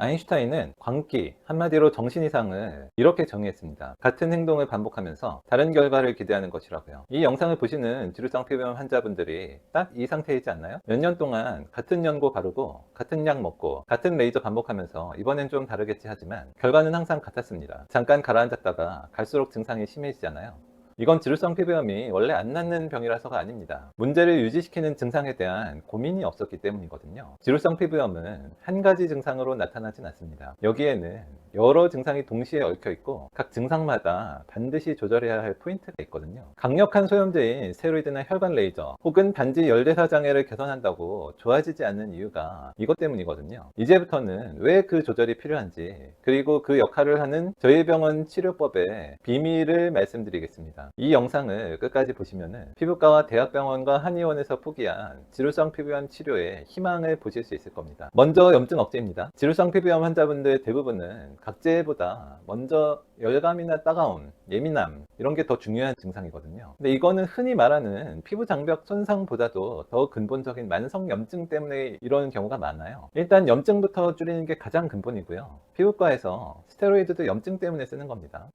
아인슈타인은 광기, 한마디로 정신이상을 이렇게 정의했습니다. 같은 행동을 반복하면서 다른 결과를 기대하는 것이라고요. 이 영상을 보시는 지루성 피부염 환자분들이 딱 이 상태이지 않나요? 몇 년 동안 같은 연고 바르고 같은 약 먹고 같은 레이저 반복하면서 이번엔 좀 다르겠지 하지만 결과는 항상 같았습니다. 잠깐 가라앉았다가 갈수록 증상이 심해지잖아요. 이건 지루성 피부염이 원래 안 낫는 병이라서가 아닙니다. 문제를 유지시키는 증상에 대한 고민이 없었기 때문이거든요. 지루성 피부염은 한 가지 증상으로 나타나진 않습니다. 여기에는 여러 증상이 동시에 얽혀 있고 각 증상마다 반드시 조절해야 할 포인트가 있거든요. 강력한 소염제인 스테로이드나 혈관 레이저 혹은 단지 열대사 장애를 개선한다고 좋아지지 않는 이유가 이것 때문이거든요. 이제부터는 왜 그 조절이 필요한지, 그리고 그 역할을 하는 저희 병원 치료법의 비밀을 말씀드리겠습니다. 이 영상을 끝까지 보시면 피부과와 대학병원과 한의원에서 포기한 지루성 피부염 치료의 희망을 보실 수 있을 겁니다. 먼저 염증 억제입니다. 지루성 피부염 환자분들 대부분은 각제보다 먼저 열감이나 따가움, 예민함 이런 게 더 중요한 증상이거든요. 근데 이거는 흔히 말하는 피부 장벽 손상보다도 더 근본적인 만성 염증 때문에 이런 경우가 많아요. 일단 염증부터 줄이는 게 가장 근본이고요. 피부과에서 스테로이드도 염증 때문에 쓰는 겁니다.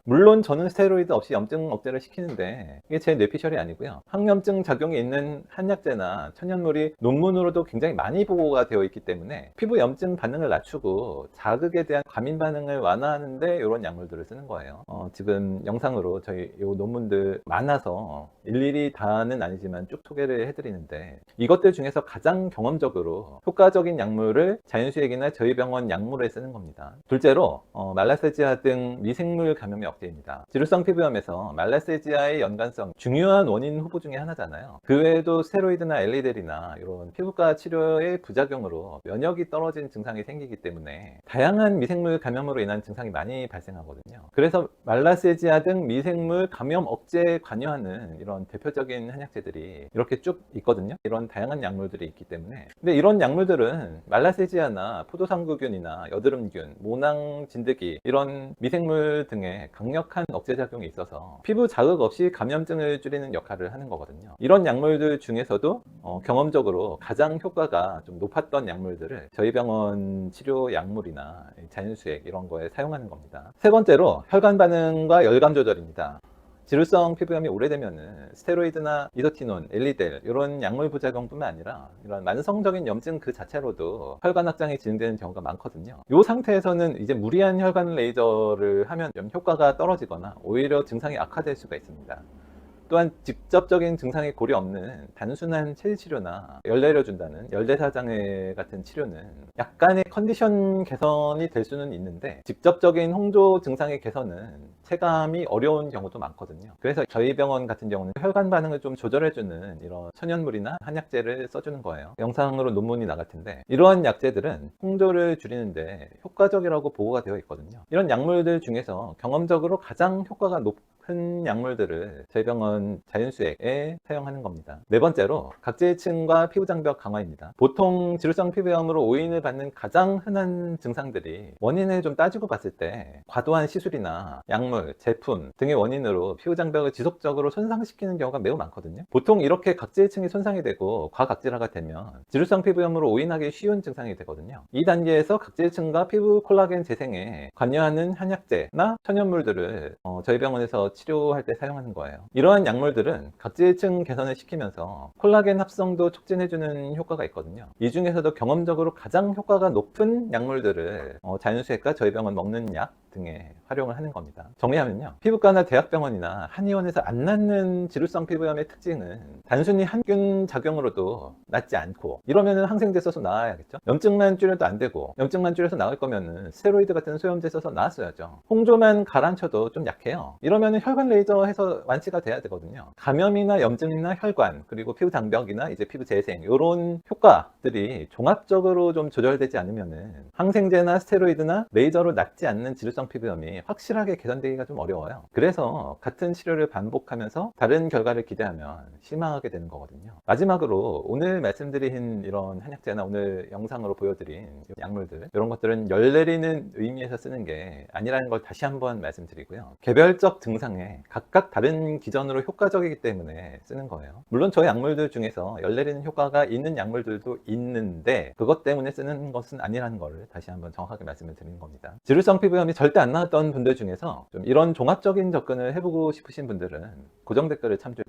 물론 저는 스테로이드 없이 염증 억제를 시키는데 이게 제 뇌피셜이 아니고요. 항염증 작용이 있는 한약재나 천연물이 논문으로도 굉장히 많이 보고가 되어 있기 때문에 피부 염증 반응을 낮추고 자극에 대한 과민 반응을 완화하는데 이런 약물들을 쓰는 거예요. 지금 영상으로 저희 이 논문들 많아서 일일이 다는 아니지만 쭉 소개를 해드리는데 이것들 중에서 가장 경험적으로 효과적인 약물을 자연수액이나 저희 병원 약물에 쓰는 겁니다. 둘째로 말라세지아 등 미생물 감염이 억제입니다. 지루성 피부염에서 말라세지아의 연관성 중요한 원인 후보 중에 하나잖아요. 그 외에도 스테로이드나 엘리델이나 이런 피부과 치료의 부작용으로 면역이 떨어진 증상이 생기기 때문에 다양한 미생물 감염으로 인한 증상이 많이 발생하거든요. 그래서 말라세지아 등 미생물 감염 억제에 관여하는 이런 대표적인 한약재들이 이렇게 쭉 있거든요. 이런 다양한 약물들이 있기 때문에. 근데 이런 약물들은 말라세지아나 포도상구균이나 여드름균, 모낭 진드기 이런 미생물 등의 강력한 억제 작용이 있어서 피부 자극 없이 감염증을 줄이는 역할을 하는 거거든요. 이런 약물들 중에서도 경험적으로 가장 효과가 좀 높았던 약물들을 저희 병원 치료 약물이나 자연수액 이런 거에 사용하는 겁니다. 세 번째로 혈관 반응과 열감 조절입니다. 지루성 피부염이 오래되면은 스테로이드나 이소티논, 엘리델 이런 약물 부작용뿐만 아니라 이런 만성적인 염증 그 자체로도 혈관 확장이 진행되는 경우가 많거든요. 이 상태에서는 이제 무리한 혈관 레이저를 하면 효과가 떨어지거나 오히려 증상이 악화될 수가 있습니다. 또한 직접적인 증상이 고려 없는 단순한 체질 치료나 열 내려준다는 열대사 장애 같은 치료는 약간의 컨디션 개선이 될 수는 있는데 직접적인 홍조 증상의 개선은 체감이 어려운 경우도 많거든요. 그래서 저희 병원 같은 경우는 혈관 반응을 좀 조절해주는 이런 천연물이나 한약재를 써주는 거예요. 영상으로 논문이 나갈 텐데 이러한 약재들은 홍조를 줄이는데 효과적이라고 보고가 되어 있거든요. 이런 약물들 중에서 경험적으로 가장 효과가 높은 약물들을 저희 병원 자연수액에 사용하는 겁니다. 네 번째로 각질층과 피부장벽 강화입니다. 보통 지루성 피부염으로 오인을 받는 가장 흔한 증상들이 원인을 좀 따지고 봤을 때 과도한 시술이나 약물, 제품 등의 원인으로 피부장벽을 지속적으로 손상시키는 경우가 매우 많거든요. 보통 이렇게 각질층이 손상이 되고 과각질화가 되면 지루성 피부염으로 오인하기 쉬운 증상이 되거든요. 이 단계에서 각질층과 피부 콜라겐 재생에 관여하는 한약재나 천연물들을 저희 병원에서 치료할 때 사용하는 거예요. 이러한 약물들은 각질층 개선을 시키면서 콜라겐 합성도 촉진해주는 효과가 있거든요. 이 중에서도 경험적으로 가장 효과가 높은 약물들을 자연수액과 저희 병원 먹는 약 등에 활용을 하는 겁니다. 정리하면요, 피부과나 대학병원이나 한의원에서 안 낫는 지루성 피부염의 특징은 단순히 항균 작용으로도 낫지 않고, 이러면은 항생제 써서 나아야겠죠. 염증만 줄여도 안 되고, 염증만 줄여서 나을 거면은 스테로이드 같은 소염제 써서 나았어야죠. 홍조만 가라앉혀도 좀 약해요. 이러면은 혈관 레이저 해서 완치가 돼야 되거든요. 감염이나 염증이나 혈관, 그리고 피부 장벽이나 이제 피부 재생, 이런 효과들이 종합적으로 좀 조절되지 않으면은 항생제나 스테로이드나 레이저로 낫지 않는 지루성 피부염이 확실하게 개선되기가 좀 어려워요. 그래서 같은 치료를 반복하면서 다른 결과를 기대하면 실망하게 되는 거거든요. 마지막으로 오늘 말씀드린 이런 한약재나 오늘 영상으로 보여드린 약물들, 이런 것들은 열 내리는 의미에서 쓰는 게 아니라는 걸 다시 한번 말씀드리고요. 개별적 증상을 중에 각각 다른 기전으로 효과적이기 때문에 쓰는 거예요. 물론 저 약물들 중에서 열 내리는 효과가 있는 약물들도 있는데 그것 때문에 쓰는 것은 아니라는 걸 다시 한번 정확하게 말씀을 드리는 겁니다. 지루성 피부염이 절대 안 나왔던 분들 중에서 좀 이런 종합적인 접근을 해보고 싶으신 분들은 고정 댓글을 참조해